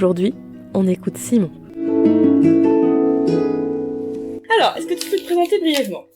Aujourd'hui, on écoute Simon. Alors, est-ce que tu peux te présenter brièvement ?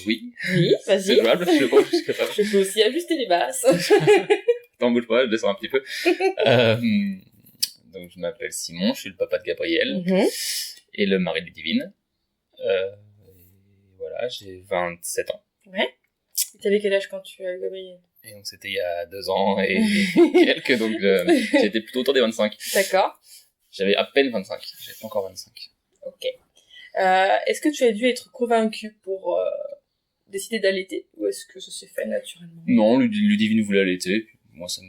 Oui. Oui, vas-y. C'est jouable, je crois que je suis capable. Je peux aussi ajuster les basses. T'en bouge pas, je descends un petit peu. Donc, je m'appelle Simon, je suis le papa de Gabriel et le mari de Ludivine. Voilà, j'ai 27 ans. Ouais. T'avais quel âge quand tu as eu Gabriel ? Et donc, c'était il y a 2 ans et quelques, donc j'étais plutôt autour des 25. D'accord. J'avais à peine 25, j'avais pas encore 25. Ok. Est-ce que tu as dû être convaincu pour décider d'allaiter ou est-ce que ça s'est fait naturellement ? Non, Ludivine voulait allaiter, puis moi je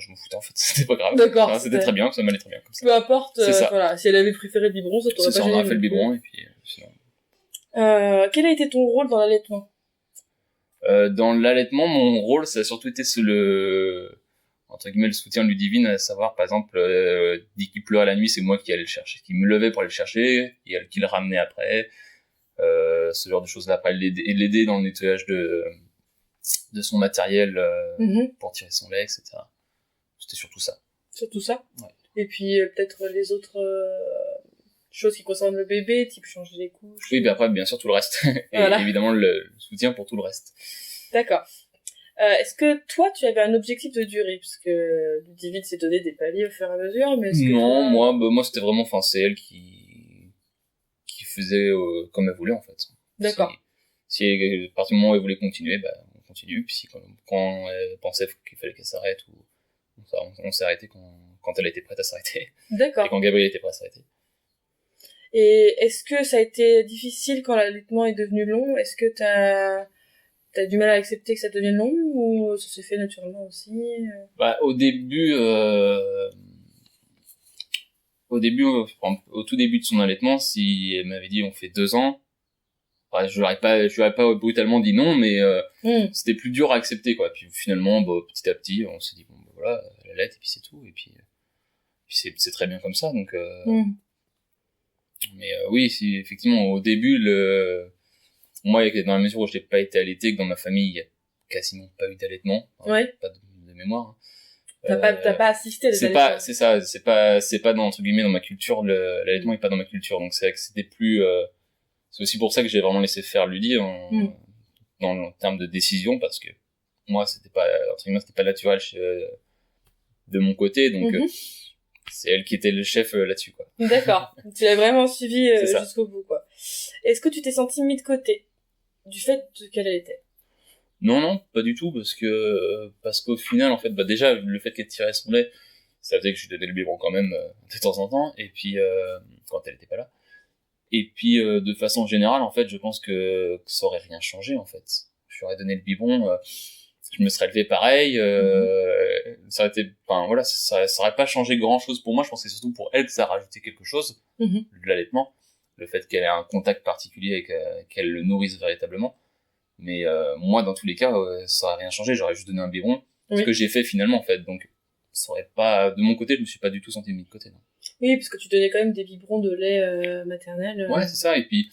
m'en foutais en fait, c'était pas grave. D'accord. Enfin, c'était très bien, ça m'allait très bien comme ça. Peu importe, C'est ça. voilà, si elle avait préféré le biberon, ça t'aurait C'est pas ça, gêné. on a fait le biberon et puis sinon... Quel a été ton rôle dans l'allaitement ? Dans l'allaitement, mon rôle, ça a surtout été entre guillemets, le soutien de Ludivine, à savoir, par exemple, dès qu'il pleurait la nuit, c'est moi qui allais le chercher, qui me levais pour aller le chercher, qui le ramenait après, ce genre de choses-là, après l'aider dans le nettoyage de son matériel, pour tirer son lait, etc. C'était surtout ça. Surtout ça ? Ouais. Et puis, peut-être les autres choses qui concernent le bébé, type changer les couches. Oui, bien après, bien sûr, tout le reste. Et voilà. évidemment, le soutien pour tout le reste. D'accord. Est-ce que toi, tu avais un objectif de durée ? Parce que Ludivine s'est donné des paliers au fur et à mesure, mais est-ce que Non, toi... moi, c'était vraiment, c'est elle qui faisait comme elle voulait, en fait. D'accord. Si à partir du moment où elle voulait continuer, on continue. Puis quand elle pensait qu'il fallait qu'elle s'arrête, on s'est arrêté quand elle était prête à s'arrêter. D'accord. Et quand Gabriel était prêt à s'arrêter. Et est-ce que ça a été difficile quand l'allaitement est devenu long ? Est-ce que t'as du mal à accepter que ça devienne long ou ça s'est fait naturellement aussi ? Au tout début de son allaitement, si elle m'avait dit on fait 2 ans, je lui aurais pas brutalement dit non, mais c'était plus dur à accepter, quoi. Puis finalement, petit à petit, on s'est dit voilà, elle allait et puis c'est tout, et puis c'est très bien comme ça, donc. Mais oui, si effectivement au début moi dans la mesure où je n'ai pas été allaité, que dans ma famille il y a quasiment pas eu d'allaitement, ouais. Pas de mémoire. T'as pas assisté à des allaitements. C'est pas dans, entre guillemets, dans ma culture, l'allaitement est pas dans ma culture, donc c'est vrai que c'était plus c'est aussi pour ça que j'ai vraiment laissé faire Ludie en termes de décision, parce que moi c'était pas, entre guillemets, c'était pas naturel de mon côté, donc c'est elle qui était le chef là-dessus, quoi. D'accord. Tu l'as vraiment suivi jusqu'au bout, quoi. Est-ce que tu t'es senti mis de côté du fait qu'elle allaitait ? Non, pas du tout, parce qu'au final, en fait, déjà, le fait qu'elle tirait son lait, ça faisait que je lui donnais le biberon quand même, de temps en temps, et puis, quand elle était pas là. Et puis, de façon générale, en fait, je pense que ça aurait rien changé, en fait. Je lui aurais donné le biberon, je me serais levé pareil, ça aurait été, voilà, ça aurait pas changé grand chose pour moi. Je pense que c'est surtout pour elle que ça a rajouté quelque chose, de l'allaitement, le fait qu'elle ait un contact particulier et qu'elle le nourrisse véritablement. Mais moi, dans tous les cas, ça aurait rien changé, j'aurais juste donné un biberon, ce que j'ai fait finalement, en fait. Donc ça aurait pas, de mon côté, je me suis pas du tout senti mis de côté, non. Oui, parce que tu donnais quand même des biberons de lait maternel. Ouais, c'est ça. Et puis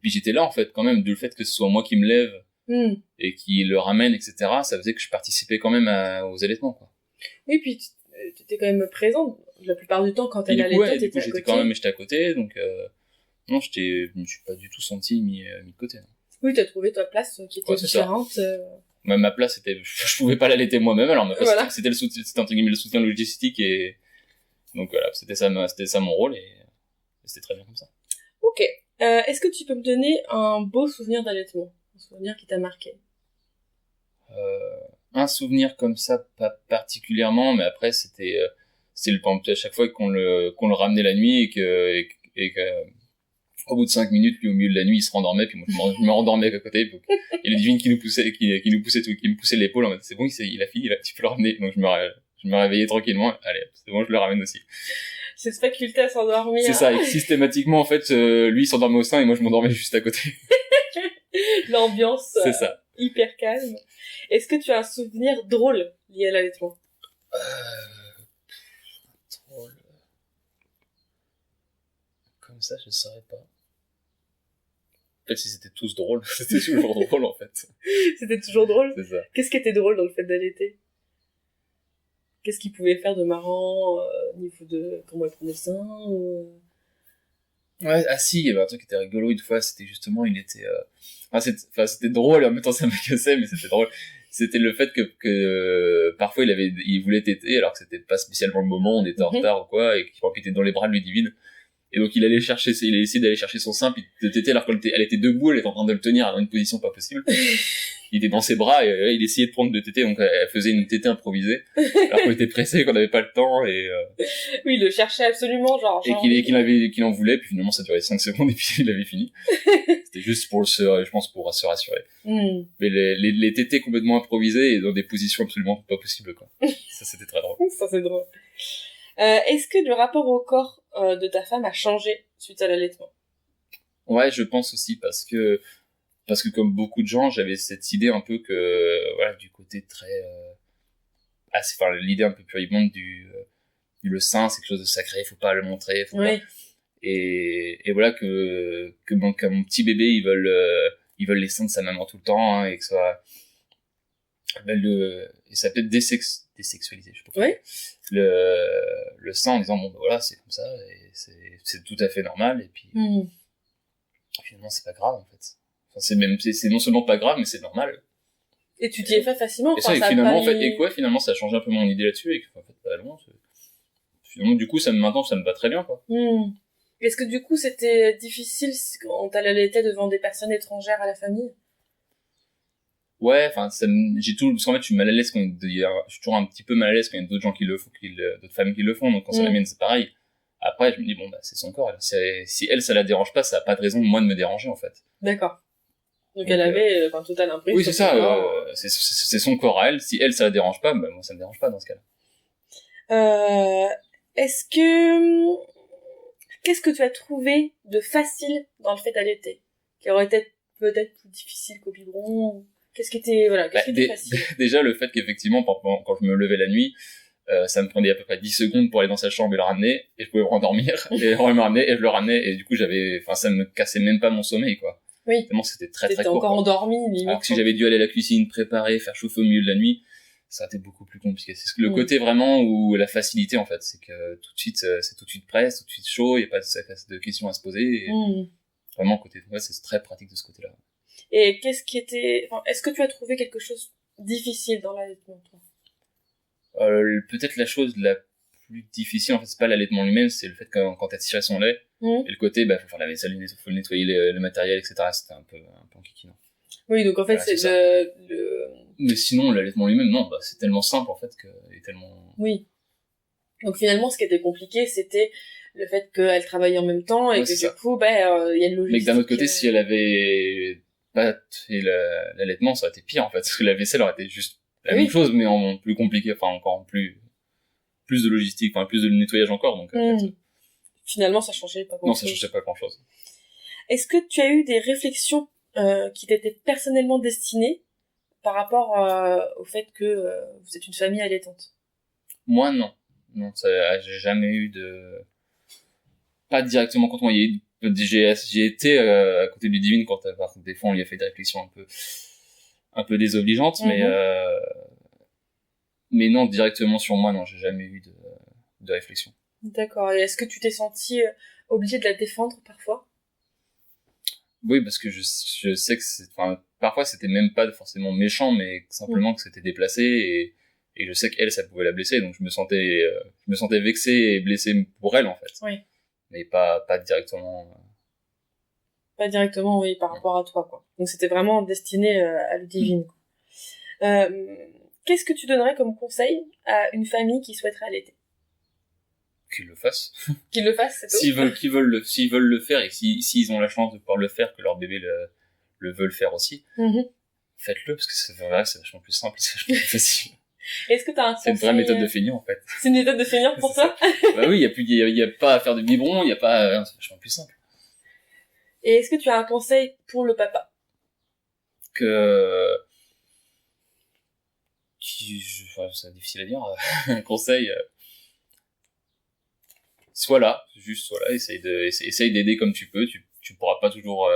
j'étais là, en fait, quand même, du fait que ce soit moi qui me lève et qui le ramène, etc., ça faisait que je participais quand même aux allaitements, quoi. Oui, puis t'étais quand même présent la plupart du temps quand elle allaitait, t'étais à côté. J'étais à côté, donc non, je me suis pas du tout senti mis de côté, non. Oui, t'as trouvé ta place qui était différente. Ma place c'était, je pouvais pas l'allaiter moi-même, alors ma place, voilà. c'était entre guillemets le soutien logistique, et donc voilà, c'était ça mon rôle, et c'était très bien comme ça. Ok. Est-ce que tu peux me donner un beau souvenir d'allaitement, un souvenir qui t'a marqué? Un souvenir comme ça, pas particulièrement, mais après c'était à chaque fois qu'on le ramenait la nuit et que au bout de 5 minutes, puis au milieu de la nuit, il se rendormait, puis moi je me rendormais à côté, puis il y a Ludivine qui me poussait l'épaule en mode c'est bon, il a fini là, tu peux le ramener. Donc je me réveillais tranquillement, allez, c'est bon, je le ramène aussi. Cette faculté à s'endormir. C'est ça, et systématiquement en fait, lui il s'endormait au sein et moi je m'endormais juste à côté. L'ambiance c'est ça. Hyper calme. Est-ce que tu as un souvenir drôle lié à l'allaitement? Drôle. Comme ça, je saurais pas. En fait, si c'était tous drôles, c'était toujours drôle, en fait. C'était toujours drôle? C'est ça. Qu'est-ce qui était drôle dans le fait d'allaiter? qu'est-ce qu'il pouvait faire de marrant au niveau de comment il prenait le sein ou... Ouais, ah si, il y avait un truc qui était rigolo une fois, c'était justement, il était, c'était drôle, et en même temps ça m'agaçait, mais c'était drôle. C'était le fait que parfois il voulait téter, alors que c'était pas spécialement le moment, on était en retard ou quoi, et qu'il était dans les bras de Ludivine. Et donc il a essayé d'aller chercher son sein, puis de téter, alors qu'elle était debout, elle était en train de le tenir dans une position pas possible. Il était dans ses bras, et il essayait de prendre le tété, donc elle faisait une tétée improvisée, alors qu'on était pressé, qu'on n'avait pas le temps, et Oui, il le cherchait absolument, genre... qu'il en voulait, puis finalement ça durait 5 secondes, et puis il avait fini. C'était juste je pense, pour se rassurer. Mais les tétés complètement improvisés, et dans des positions absolument pas possibles, quoi. Ça, c'était très drôle. Ça, c'est drôle. Est-ce que le rapport au corps de ta femme a changé suite à l'allaitement? Ouais, je pense aussi, parce que comme beaucoup de gens, j'avais cette idée un peu que, voilà, du côté très, l'idée un peu puribonde le sein, c'est quelque chose de sacré, faut pas le montrer, faut pas. Et voilà que qu'à mon petit bébé, ils veulent les seins de sa maman tout le temps, hein, et que ça, et ça peut être désexualisé, je sais pas. Ouais. Le sein en disant, bon, ben voilà, c'est comme ça, et c'est tout à fait normal, et puis, finalement, c'est pas grave, en fait. Enfin, c'est non seulement pas grave, mais c'est normal. Et tu t'y es fait facilement. Et ça, et finalement, en fait, et quoi, finalement, ça a changé un peu mon idée là-dessus, et en fait, pas loin, finalement, du coup, maintenant, ça me va très bien, quoi. Est-ce que, du coup, c'était difficile quand t'allais allaiter devant des personnes étrangères à la famille? Ouais, enfin, parce qu'en fait, je suis mal à l'aise je suis toujours un petit peu mal à l'aise quand il y a d'autres gens qui le font, d'autres femmes qui le font, donc quand c'est la mienne, c'est pareil. Après, je me dis, bon, bah, c'est son corps, si elle, ça la dérange pas, ça a pas de raison, moi, de me déranger, en fait. D'accord. Donc elle avait, total imprise. Oui, c'est ça, c'est son corps à elle, si elle, ça la dérange pas, bah, moi, ça me dérange pas, dans ce cas-là. Qu'est-ce que tu as trouvé de facile dans le fait d'allaiter? Qui aurait été peut-être plus difficile qu'au biberon? Qu'est-ce qui était facile? Déjà, le fait qu'effectivement, quand je me levais la nuit, ça me prenait à peu près 10 secondes pour aller dans sa chambre et le ramener, et je pouvais me rendormir, et elle me ramenait, et je le ramenais, et du coup, ça me cassait même pas mon sommeil, quoi. Oui. Tellement c'était très très court. T'étais encore endormi, limite. Alors que si j'avais dû aller à la cuisine, préparer, faire chauffer au milieu de la nuit, ça a été beaucoup plus compliqué. C'est le côté vraiment où la facilité, en fait, c'est que tout de suite, c'est tout de suite prêt, c'est tout de suite chaud, il y a pas de questions à se poser, et vraiment, c'est très pratique de ce côté-là. Et est-ce que tu as trouvé quelque chose difficile dans l'allaitement, toi? Peut-être la chose la plus difficile, en fait, c'est pas l'allaitement lui-même, c'est le fait que quand t'as tiré son lait, et le côté, faut faire la vaisselle, faut nettoyer le matériel, etc. C'était un peu enquiquinant. Oui, donc en fait, voilà, Mais sinon, l'allaitement lui-même, non, c'est tellement simple, en fait, et tellement... Oui. Donc finalement, ce qui était compliqué, c'était le fait qu'elle travaillait en même temps, et que du coup, il y a une logistique. Mais que d'un autre côté, si elle avait pas fait l'allaitement, ça aurait été pire, en fait, parce que la vaisselle aurait été juste la même chose, mais en plus compliqué, enfin, encore plus de logistique, enfin, plus de nettoyage encore, donc, en fait, finalement, ça changeait pas grand-chose. Non, ça changeait pas grand-chose. Est-ce que tu as eu des réflexions qui t'étaient personnellement destinées par rapport au fait que vous êtes une famille allaitante? Moi, non. Non, j'ai jamais eu pas directement contre moi. J'ai été à côté de Ludivine quand des fois on lui a fait des réflexions un peu désobligeantes, mais non, directement sur moi, non, j'ai jamais eu de réflexion. D'accord. Et est-ce que tu t'es senti obligé de la défendre parfois? Oui, parce que je sais que parfois c'était même pas forcément méchant, mais simplement que c'était déplacé, et je sais qu'elle, ça pouvait la blesser, donc je me sentais vexé et blessé pour elle, en fait. Oui. Mais pas directement. Pas directement, oui, par rapport à toi, quoi. Donc c'était vraiment destiné à Ludivine, quoi. Qu'est-ce que tu donnerais comme conseil à une famille qui souhaiterait allaiter? Qu'ils le fassent. Qu'ils le fassent, c'est tout. S'ils veulent le faire, et s'ils ont la chance de pouvoir le faire, que leur bébé le veut le faire aussi, faites-le, parce que c'est vachement plus simple, c'est vachement plus facile. Est-ce que t'as un conseil? C'est une vraie méthode de feignant, en fait. C'est une méthode de feignant pour toi? Bah oui, il y a pas à faire de biberon, c'est vachement plus simple. Et est-ce que tu as un conseil pour le papa? C'est difficile à dire, un conseil, sois là, essaye d'aider comme tu peux, tu pourras pas toujours,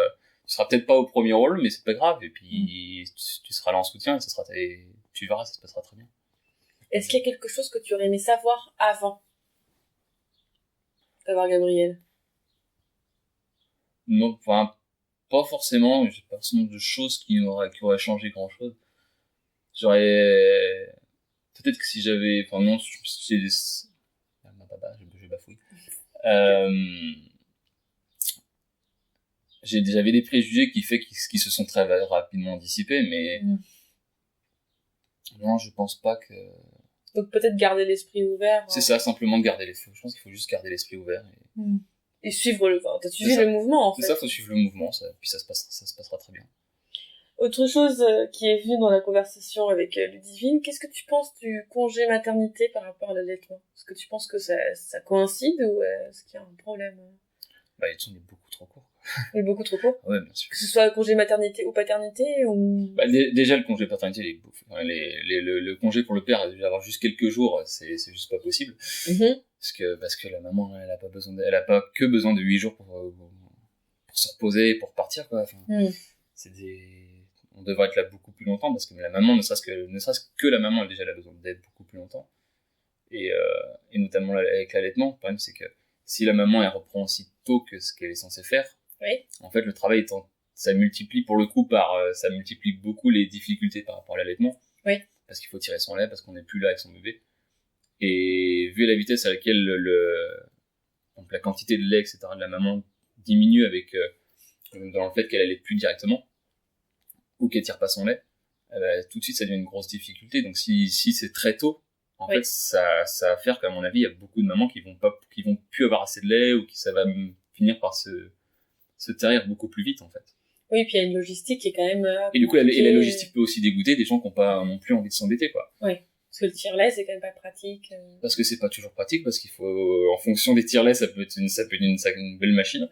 tu seras peut-être pas au premier rôle, mais c'est pas grave, et puis tu seras là en soutien, et tu verras, ça se passera très bien. Est-ce qu'il y a quelque chose que tu aurais aimé savoir avant d'avoir Gabriel? Non, enfin, pas forcément. J'ai pas forcément de choses qui auraient changé grand chose. J'aurais, peut-être que si j'avais, enfin non, je bafouille. J'avais des préjugés qui se sont très rapidement dissipés, mais non, je pense pas que... Donc peut-être garder l'esprit ouvert. C'est ça, simplement garder l'esprit. Je pense qu'il faut juste garder l'esprit ouvert. Et suivre t'as suivi le mouvement, en fait. C'est ça, faut suivre le mouvement, puis ça se passera très bien. Autre chose qui est venue dans la conversation avec Ludivine, qu'est-ce que tu penses du congé maternité par rapport à l'allaitement? Est-ce que tu penses que ça coïncide ou est-ce qu'il y a un problème? L'allaitement est beaucoup trop court. Il est beaucoup trop court? Ouais, bien sûr. Que ce soit congé maternité ou paternité ou... Déjà, le congé paternité, le congé pour le père, avoir juste quelques jours, c'est juste pas possible. Parce que la maman, elle a pas que besoin de 8 jours pour se reposer, pour partir, quoi. Enfin, on devrait être là beaucoup plus longtemps, parce que la maman, ne serait-ce que la maman, elle a besoin d'être beaucoup plus longtemps. Et notamment avec l'allaitement, le problème, c'est que si la maman, elle reprend aussi tôt que ce qu'elle est censée faire, en fait, le travail ça multiplie ça multiplie beaucoup les difficultés par rapport à l'allaitement. Parce qu'il faut tirer son lait, parce qu'on n'est plus là avec son bébé. Et vu la vitesse à laquelle donc la quantité de lait, etc., de la maman diminue dans le fait qu'elle allait plus directement, ou qu'elle tire pas son lait, tout de suite ça devient une grosse difficulté. Donc si c'est très tôt, en fait, ça va faire qu'à mon avis, il y a beaucoup de mamans qui vont plus avoir assez de lait, ou ça va finir par se tarir beaucoup plus vite, en fait. Oui, puis il y a une logistique qui est quand même... et du coup, la logistique peut aussi dégoûter des gens qui n'ont pas non plus envie de s'embêter, quoi. Ouais. Parce que le tire-lait, c'est quand même pas pratique. Parce que c'est pas toujours pratique, parce qu'il faut, en fonction des tire-lets, ça peut être une belle machine.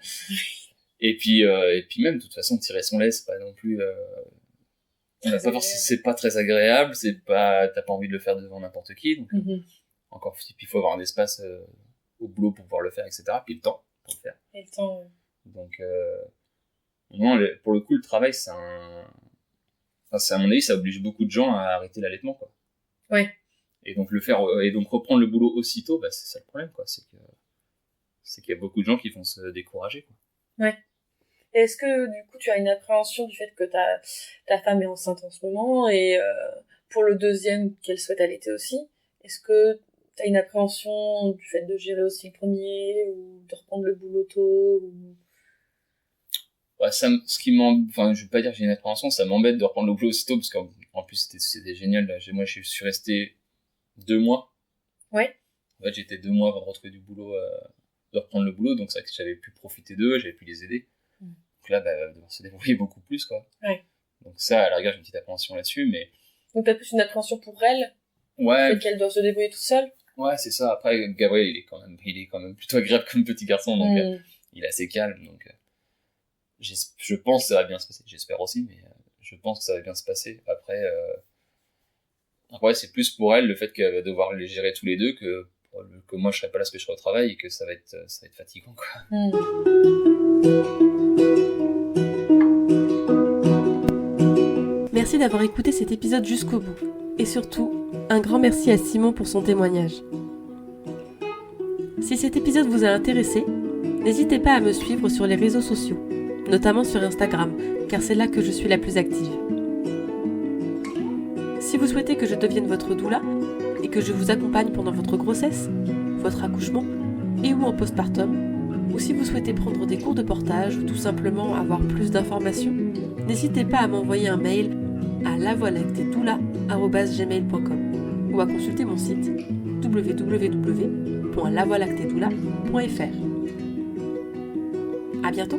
et puis même, de toute façon, tirer son lait, c'est pas non plus, c'est pas très agréable, t'as pas envie de le faire devant n'importe qui, donc, encore, il faut avoir un espace, au boulot pour pouvoir le faire, etc. Puis le temps pour le faire. Et le temps, Donc, pour le coup, le travail, à mon avis, ça oblige beaucoup de gens à arrêter l'allaitement, quoi. Ouais. Et donc reprendre le boulot aussitôt, c'est ça le problème, quoi. C'est qu'il y a beaucoup de gens qui vont se décourager, quoi. Ouais. Et est-ce que, du coup, tu as une appréhension du fait que ta femme est enceinte en ce moment et, pour le deuxième qu'elle souhaite allaiter aussi, est-ce que t'as une appréhension du fait de gérer aussi le premier ou de reprendre le boulot tôt ou... je vais pas dire que j'ai une appréhension, ça m'embête de reprendre le boulot aussitôt, parce qu'en plus c'était génial, là. Moi je suis resté 2 mois. Ouais. En fait, j'étais 2 mois avant de retrouver du boulot, de reprendre le boulot, donc c'est vrai que j'avais pu profiter d'eux, j'avais pu les aider. Donc là, devoir se débrouiller beaucoup plus, quoi. Ouais. Donc ça, à la rigueur, j'ai une petite appréhension là-dessus, mais... Donc t'as plus une appréhension pour elle? Ouais. Et qu'elle doit se débrouiller toute seule? Ouais, c'est ça. Après, Gabriel, il est quand même plutôt agréable comme petit garçon, donc il est assez calme, donc je pense que ça va bien se passer. J'espère aussi, mais je pense que ça va bien se passer. Après, c'est plus pour elle le fait qu'elle va devoir les gérer tous les deux que moi je serai pas là parce que je serai au travail et que ça va être fatigant, quoi. Merci d'avoir écouté cet épisode jusqu'au bout. Et surtout, un grand merci à Simon pour son témoignage. Si cet épisode vous a intéressé, n'hésitez pas à me suivre sur les réseaux sociaux, notamment sur Instagram, car c'est là que je suis la plus active. Si vous souhaitez que je devienne votre doula et que je vous accompagne pendant votre grossesse, votre accouchement et ou en postpartum, ou si vous souhaitez prendre des cours de portage ou tout simplement avoir plus d'informations, n'hésitez pas à m'envoyer un mail à lavoilactedoula@gmail.com ou à consulter mon site www.lavoilactedoula.fr. À bientôt!